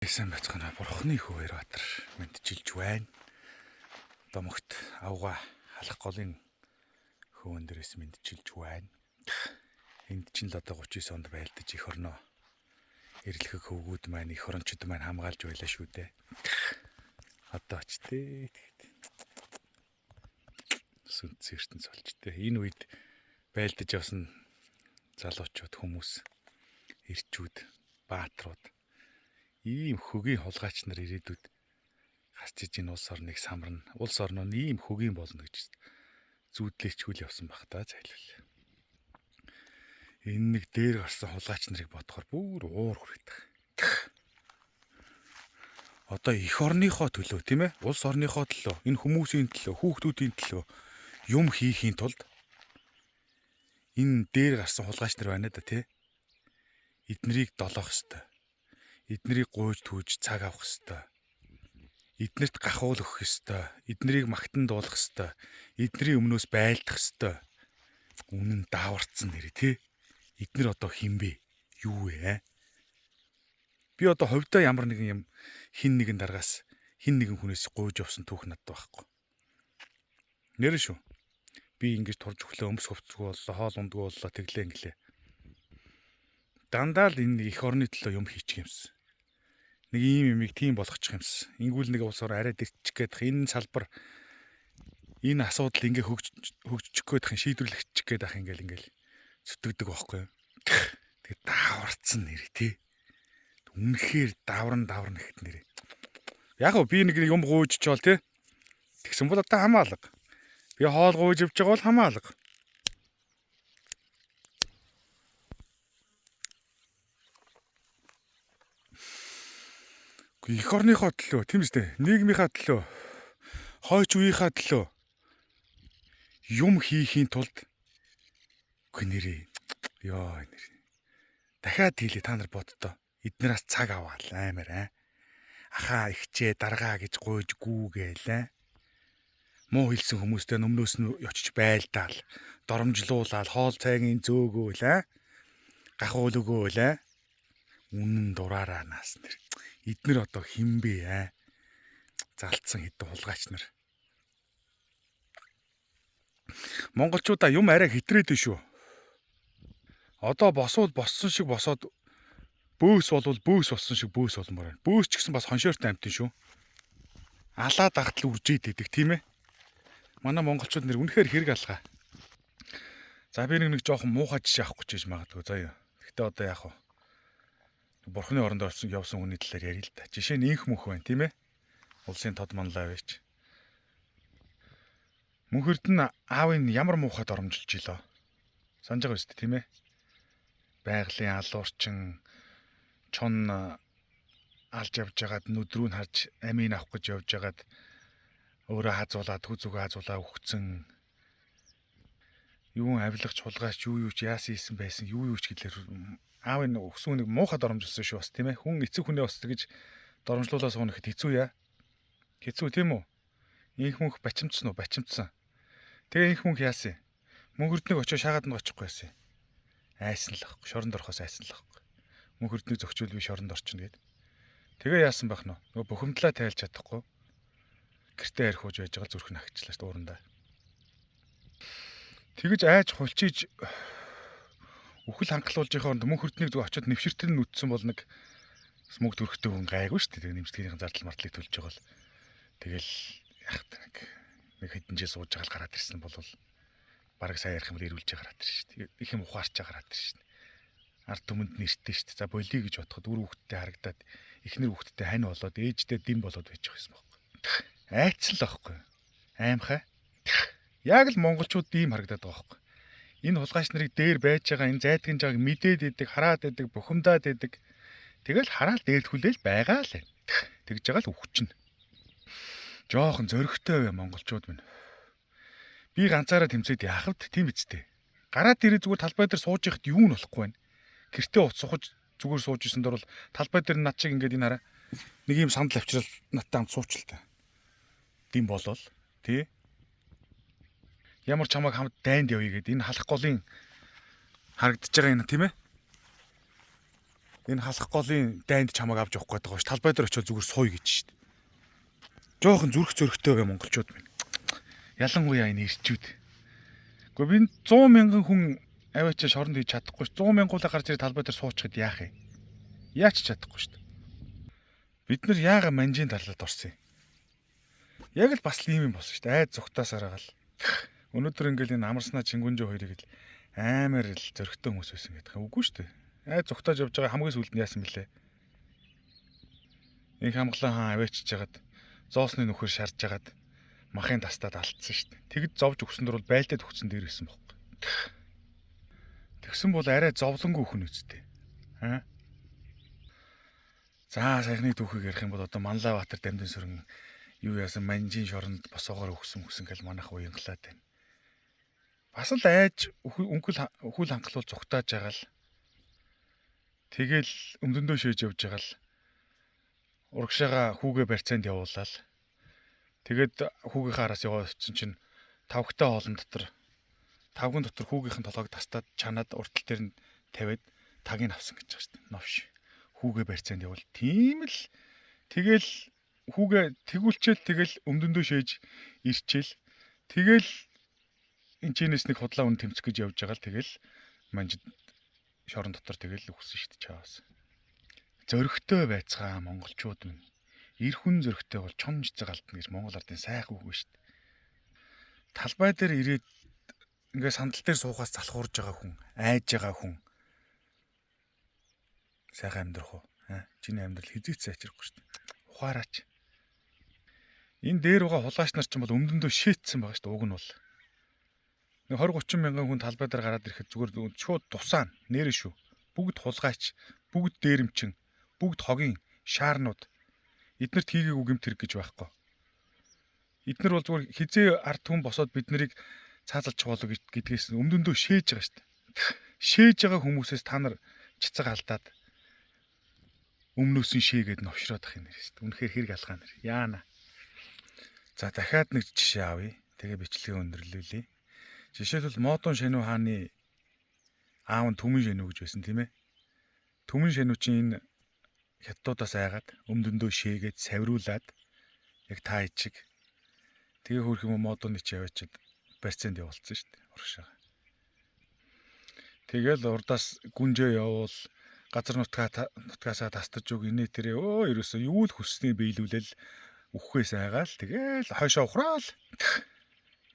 Сайн бацгаана бурхны хөвөр батар мэдчилж байна. Домогт авга халах голын хөвөн дээрээс мэдчилж байна. Энд чинь л одоо 39 онд байлдаж их орноо. Эрлэх хөвгүүд маань их орончууд маань хамгаалж байлаа шүү дээ. Одоо ч тээ. Сүнс ертөнц болж тээ. Энэ үед байлдаж явсан залуучууд хүмүүс, эрчүүд, баатрууд ийм хөгийн хулгайч нар ирээдүйд гарч иж энэ улс орныг самарна. Улс орноо ийм хөгийн болно гэж зүүдлээчгүй явсан баг та зайлвал. Энэ нэг дээр гарсан хулгайч нарыг бодохоор бүр уур хүрээдэг. Одоо эх орныхоо төлөө тийм ээ? Улс орныхоо төлөө, энэ хүмүүсийн төлөө, хүүхдүүдийн төлөө юм хийхийн тулд энэ дээр гарсан хулгайч нар байна да тий. Эднэрийг долоох ёстой. Эднэрийг гуйж түүж цаг авах ёстой. Эднэрт гахуул өгөх ёстой. Эднэрийг магтан дуулах ёстой. Эднэрийн өмнөөс байлдах ёстой. Үнэн дааварцсан нэр тий. Эднэр одоо хинбэ? Юу вэ? Би одоо ховдоо ямар нэгэн юм хин нэгэн даргаас хин нэгэн хүнээс гуйж явсан түүх надад байхгүй. Нэр шүү. Би ингэж турж өглөө өмс хувцсгүй боллоо, хоол ундгүй боллоо, тэглээ инглээ. Дандаа л энэ эх орны төлөө юм хийчих юмсан. Нэг ийм юмыг тийм болгочих юмсан. Ингүүл нэг улсаар арай дэрчих гээд энэ салбар энэ асуудал ингээ хөгжчих гээд хин шийдвэрлэгчих гээд ах ингээл зүтгэдэг байхгүй юу. Тэгээ дааварцсан нэр тий. Үнэхээр давран гэхт нэр. Яг гоо би нэг юм гуйж чаал тий. Тэгсэн бол одоо хамаалга. Би хоол гуйж явж байгаа бол хамаалга. Эх орныхоо төлөө тийм үстэй. Нийгмийнхаа төлөө, хойч үеийнхаа төлөө юм хийхийн тулд гэнэрээ. Яа нэр. Дахиад хийлээ та нар боддоо. Эднээс цаг аваал аймаар ахаа ихчээ даргаа гэж гуйж гүүгээл муу хэлсэн хүмүүстэй өмнөөс нь очиж байлдаал, доромжлуулаад хоол цайгийн зөөгөөл гахуул өгөөл үнэн дураараа наас нэр. Эднэр одоо хинбэ залтсан хэдэн хулгайч нар. Монголчуудаа юм арай хэтрээд шүү. Одоо босвол боссон шиг босоод бөөс болвол бөөс болсон шиг бөөс болмоор байна. Бөөс ч гэсэн бас хоншоортой амтэн шүү. Алаа дагтал үржээд идэг тийм ээ. Манай монголчууд нэр үнэхээр хэрэг алгаа. За би нэг жоохон муухай жишээ авах гэж магадгүй заяа. Гэтэ одоо яах вэ? Бурхны оронд явсан хүний талаар ярил л да. Жишээ нь инх мөнх байна тийм ээ. Улсын тод манлаа байж. Мөнхөрд нь аавын ямар муухайд оромжилж илоо. Санаж байгаа үстэй тийм ээ. Байгалийн алуурчин чон алж явж байгаад нүдрүү нь харж амийн авах гэж явж байгаад өөрөө хазуулаад төв зүгээ хазуулаа өгцөн юун авилгач хулгайч юу ч яасан ийсэн байсан юу ч гэхэлэр аавын өгсөн хүнийг муухад оромжилсан шүү бас тийм ээ. Хүн эцэг хүнээ бас тэгж доромжлуулаа суунах хэцүү яа. Хэцүү тийм үү? Инх мөнх бачимдсан уу? Бачимдсан. Тэгээ инх мөнх яасан? Мөнхөрднийг очиж шаагаад нь очихгүй яасан. Айсан л ахгүй. Шоронд орохоос айсан л ахгүй. Мөнхөрднийг зөгчвөл би шоронд орчин гээд. Тэгээ яасан байх нь? Нөгөө бухимдлаа тайлж чадахгүй. Гэртээ архиуж байж байгаа зүрх нь агчлаа шүү уурандаа. Тэгэж айж хулчиж үхэл хангалуулж байгаа хооронд мөнхөрднийг зөв очиод нэвширтэл нь үтсэн бол нэг мөнгө төрхтэй хүн гайгүй шүү дээ. Тэгээ нэмсдгийнхэн зардал мартлыг төлж байгаа л тэгэл яг нэг хэдэн жил сууж байгаа л гараад ирсэн бол бараг сайн ярих юм ирүүлж гараад ирсэн шүү дээ. Их юм ухаарч гараад ирсэн. Ард түмэнд нэрттэй шүү дээ. За болиё гэж бодоход үр хүүхдтэй харагдаад эхнэр хүүхдтэй хань болоод ээжтэй дэм болоод байж байгаа юм байна. Айцсан л байхгүй. Аимхай. Яг л монголчууд ийм харагдаад байгаа байхгүй. Энэ хулгайч нарыг дээр байж байгаа энэ зайдгын жааг мэдээд идэг, хараад идэг, бухимдаад идэг. Тэгэл хараал дээрлхүүлээл байгаа л. Тэгж байгаа л өвчнө. Жохон зөрөгтэй бай монголчууд минь. Би ганцаараа тэмцээд яахавд тийм үсттэй. Гараад ирээ зүгээр талбай дээр сууж яхад юу нь болохгүй байна. Гэртээ ут сухаж зүгээр сууж исэн дор бол талбай дээр над шиг ингээд энэ хараа нэг юм сандал авчрал надтай хамт суучилтай. Дэм болол тий. Ямар чамайг хамт дайнд явъя гэд энэ халах голын харагдаж байгаа юм тийм ээ. энэ халах голын дайнд чамайг авч явах гээд байгаа ш. Талбай дээр очиод зүгээр сууя гэж штт. Жохон зүрх зөрөгтэй бай монголчууд минь. Ялангуяа энэ ирчүүд. Гэхдээ би 100 мянган хүн аваачаа шоронд хийж чадахгүй ш. 100 мянгуулаа гарч ирээ талбай дээр суучихад яах юм? Яач чадахгүй штт. Бид нар яага манжийн тарлаад орсон юм. Яг л бас л ийм юм болсон штт. Айд зүгтаасаар агаал. Өнөөдөр ингээл энэ амарснаа Чингүнжи хоёрыг л амар л зөрөгтэй хүмүүс байсан гэдэг. Үгүй штт. Айд зүгтааж явж байгаа хамгийн сүүлд нь яасан бэлээ? Инх хамглан хаан аваачиж жагаад зоосны нөхөр шарж жагаад махын тастаад алдсан штт. Тэгэд зовж өгсөн дөр бол байлтад өгсөн дээр исэн бохоо. Тэгсэн бол арай зовлонгүй хүн үсттэй. Аа. За саяхны түүхийг ярих юм бол одоо Манлайбаатар Дамжин сүрэн юу яасан манжийн шоронд босоогоор өгсөн гэл манайх уянгалаад байна. Бас л айж өхөл хангалуул зүгтааж байгаа л. Тэгэл өмдөндөө шээж явж байгаа л. Урагшаага хүүгээ барьцаанд явуулаад. Тэгэд хүүгийнхээ араас яваад очсон чинь тавхтай хоолн дотор тавган дотор хүүгийнхэн толгойг тастаад чанаад уртал дээр нь тавиад тагийг авсан гэж байгаа шүү дээ. Новш. Хүүгээ барьцаанд явуул. Тийм л тэгэл хүүгээ тэгүүлчээл тэгэл өмдөндөө шээж ирчээл. Тэгэл энэ чинээс нэг худлаа үн тэмцэх гэж явж байгаа л тэгэл манжид шорон дотор тэгэл өгсөн шүү дээ чаас. Зөрөгтэй байцгаа монголчууд минь. Эр хүн зөрөгтэй бол чон жицэг алдна гэж Монгол ардын сайхан үг шүү дээ. Талбай дээр ирээд ингээ сандал дээр суухаас залхуурж байгаа хүн, айж байгаа хүн сайхан амьдрах уу? Чиний амьдрал хизээч сайжрахгүй шүү дээ. Ухаараач. Энэ дээр байгаа хулгайч нар ч юм бол өмдөндөө шийтсэн байгаа шүү дээ. Уг нь бол. Нэг 20-30 мянган хүн талбай дээр гараад ирэхэд зүгээр шууд тусаана. Нэрэ шүү. Бүгд хулгайч, бүгд дээрэмчин, бүгд хогийн шаарнууд. Эднэрт хийгээгүй гэмт хэрэг гэж байхгүй. Эднэр бол зүгээр хизээ ард хүн босоод бид нарыг цаазалж болоо гэдгээс өмдөндөө шээж байгаа шүү дээ. Шээж байгаа хүмүүсээс та нар чицэг алдаад өмнөөс нь шээгээд новшроод ах юм нэр шүү дээ. Үнэхээр хэрэг алгаа нэр. Яана. За дахиад нэг жишээ авъя. Тэгээ бичлэгээ өндөрлүүлье. Жишээлбэл Модон Шануу хааны аав нь Түмэн Шануу гэж байсан тийм ээ. Түмэн Шануу чинь энэ хятадуудаас айгаад өмдөндөө шээгээд савируулад яг та ичиг тэгээ хөрх юм Модоны чи яваачаад барьцаанд явуулсан шүү дээ. Урагшаага. Тэгэл урдаас гүнжээ явуул газар нутгаасаа тастаж өг инээ тэрээ ерөөсөө юу л хүссний биелүүлэл үххээс айгаал тэгэл хойшоо ухраал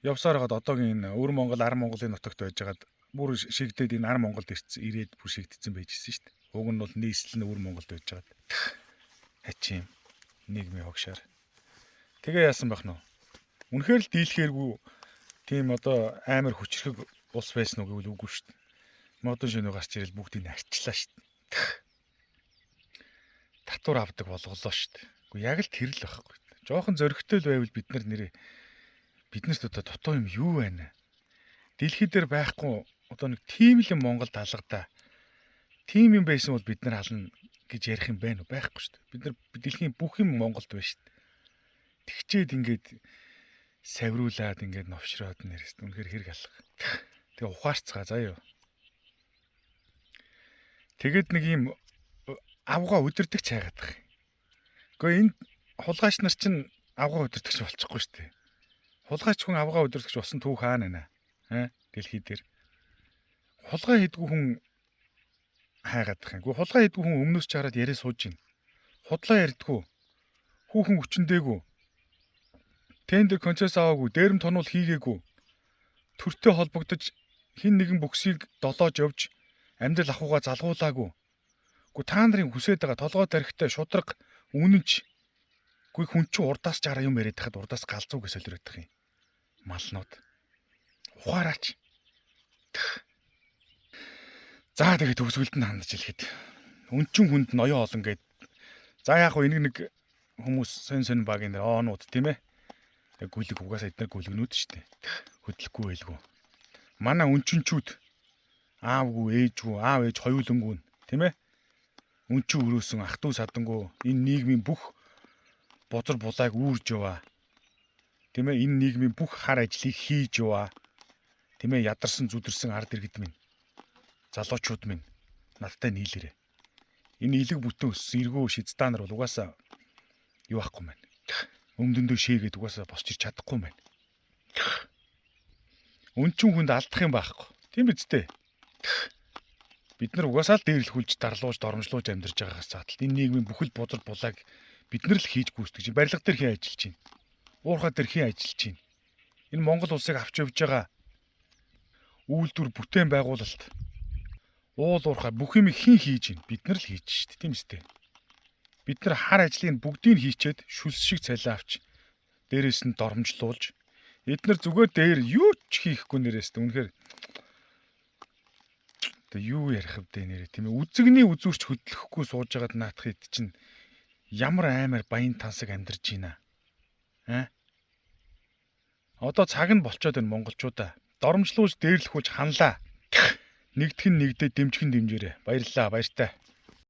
явсаар хагаад одоогийн энэ Өвөр Монгол Ар Монголын нутагт байжгаад бүр шигдээд энэ Ар Монголд ирээд бүр шигдсэн байжсэн шүү дээ. Уг нь бол нийслэл нь Өвөр Монголд байжгаад хачим нийгмийн хогшоор тэгээ яасан байх нь вэ? Үнэхээр л дийлхээргүй тийм одоо амар хүчрэг улс байсан уу гэвэл үгүй шүү дээ. Модон Шануу гарч ирэл бүгдийг арчлаа шүү дээ. Татвар авдаг болголоо шүү дээ. Гэхдээ яг л тэр л байхгүй. Жохон зөрөгтэй л байвал бид нар биднэрт одоо дутуу юм юу байна? Дэлхий дээр байхгүй одоо нэг тийм л Монгол талгадаа тийм юм байсан бол бид нар хална гэж ярих юм байна уу? Байхгүй шүү дээ. Бид нар дэлхийн бүх юм Монголд байна шүү дээ. Тэгчээд ингээд савируулаад ингээд новшроод нэрээс үнэхээр хэрэг алга. Тэгээ ухаарцгаа заяа. Тэгэд нэг юм авгаа өдөрдөг чайгаад байгаа. Гэхдээ энэ хулгайч нар чинь авгаа өдөрдөгч болчихгүй шүү дээ. Хулгайч хүн авгаа өдөрдөгч болсон түүх хаана нэ? Дэлхий дээр. Хулгай хийдгүү хүн хайгаад байгаа юм. Гэхдээ хулгай хийдгүү хүн өмнөөс чараад яриа сууж гин. Худлаа ярьдгүү. Хүүхэн өчнөдэгүү. Тендер концесс аваагүй, дээрэм тонуул хийгээгүй. Төртөө холбогдож хин нэгэн бүксийг долоож явж амьдрал ахуйгаа залгуулаагүй. Гэхдээ та нарын хүсээд байгаа толгой тарихтай шудраг үнэнч. Гэхдээ хүн чинь урдаас чараа юм яриад хахад урдаас галзуу гэж солиороод байгаа юм. Малнууд. Ухаараач. За тэгээд төгсгөлд нь хандж хэлэхэд өнчин хүнд ноён олон гээд за яг хөө нэг хүмүүс сонь багийн оонууд тийм ээ. Яг гүлэг угаасаа эдгээр гүлгнүүд шүү дээ. Хөдлөхгүй байлгүй. Манай өнчинчүүд аавгүй ээжгүй аав ээж хоёулангүй тийм ээ. Өнчин өрөөсөн ах トゥ садангуу энэ нийгмийн бүх бузар булааг үүрж яваа. Тийм ээ энэ нийгмийн бүх хар ажлыг хийж яваа. Тийм ээ ядарсан зүдэрсэн ард иргэд минь залуучууд минь надтай нийлээрэй. Энэ илэг бүтэн өссөн эргөө шидстаа нар бол угаасаа юу ахгүй маань. Өмдөндөө шээгээд угаасаа босч ирч чадахгүй маань. Өнчин хүнд алдах юм байхгүй. Тийм биз дээ. Бид нар угаасаа л дээрлэхүүлж, дарлуулж, доромжлуулж амьдарч байгаагаас цаатал энэ нийгмийн бүхэл бузар булааг бид нар л хийж гүйцэтгэж чинь, барилга дээр хэн ажиллаж чинь, уурхай дээр хэн ажиллаж чинь. Энэ Монгол улсыг авч явж байгаа үйлдвэр бүтээн байгуулалт, уул уурхай бүх юм хэн хийж чинь, бид нар л хийж шүү дээ, тийм үстэй. Бид нар хар ажлыг бүгдийг хийчээд шүлс шиг цалин авч, дээрээс нь доромжлуулж, эдгээр зүгээр дээр юу ч хийхгүй нэрээс тэ үнэхээр тэ юу ярих вэ нэрээ тийм ээ, үзэгний үзүүрч хөдлөхгүй сууж байгаад наадах хэд чинь ямар аймаар баян тансаг амьдарч байна аа. Одоо цаг нь болчоод байна монголчуудаа. Доромжлуулж дээрлэхүүлж ханлаа. Нэгдэх нь нэгдээ, дэмжих нь дэмжээрэй. Баярлалаа, баяртай.